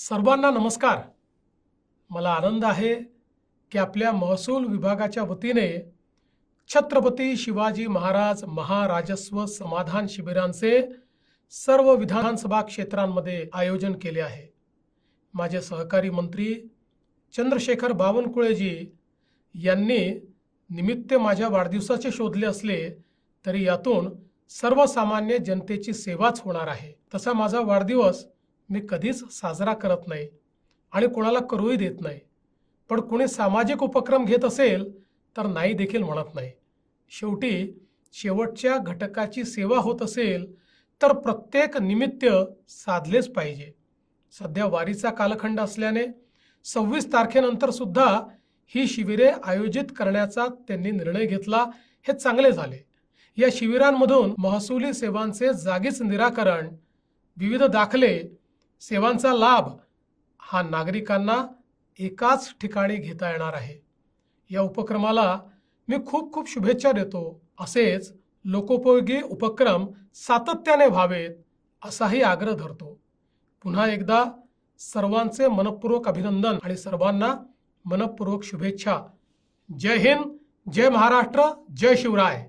सर्वांना नमस्कार। मला आनंद आहे की आपल्या महसूल विभागाच्या वतीने छत्रपती शिवाजी महाराज महाराजस्व समाधान शिबिरांचे सर्व विधानसभा क्षेत्रांमध्ये आयोजन केले आहे। माझे सहकारी मंत्री चंद्रशेखर बावनकुळेजी यांनी निमित्त माझ्या वाढदिवसाचे शोधले असले तरी यातून सर्वसामान्य जनतेची सेवाच होणार आहे। तसा माझा वाढदिवस मी कधीच साजरा करत नाही आणि कोणाला करूही देत नाही, पण कोणी सामाजिक उपक्रम घेत असेल तर नाही देखील म्हणत नाही। शेवटी शेवटच्या घटकाची सेवा होत असेल तर प्रत्येक निमित्त साधलेच पाहिजे। सध्या वारीचा कालखंड असल्याने 26 तारखेनंतर सुद्धा ही शिबिरे आयोजित करण्याचा त्यांनी निर्णय घेतला, हे चांगले झाले। या शिबिरांमधून महसुली सेवांचे जागीच निराकरण, विविध दाखले, सेवांचा लाभ हा नागरिकांना एकाच ठिकाणी घेता येणार आहे। या उपक्रमाला मी खूप खूप शुभेच्छा देतो। असेच लोकोपयोगी उपक्रम सातत्याने व्हावेत असाही आग्रह धरतो। पुन्हा एकदा सर्वांचे मनपूर्वक अभिनंदन आणि सर्वांना मनपूर्वक शुभेच्छा। जय हिंद, जय महाराष्ट्र, जय शिवराय।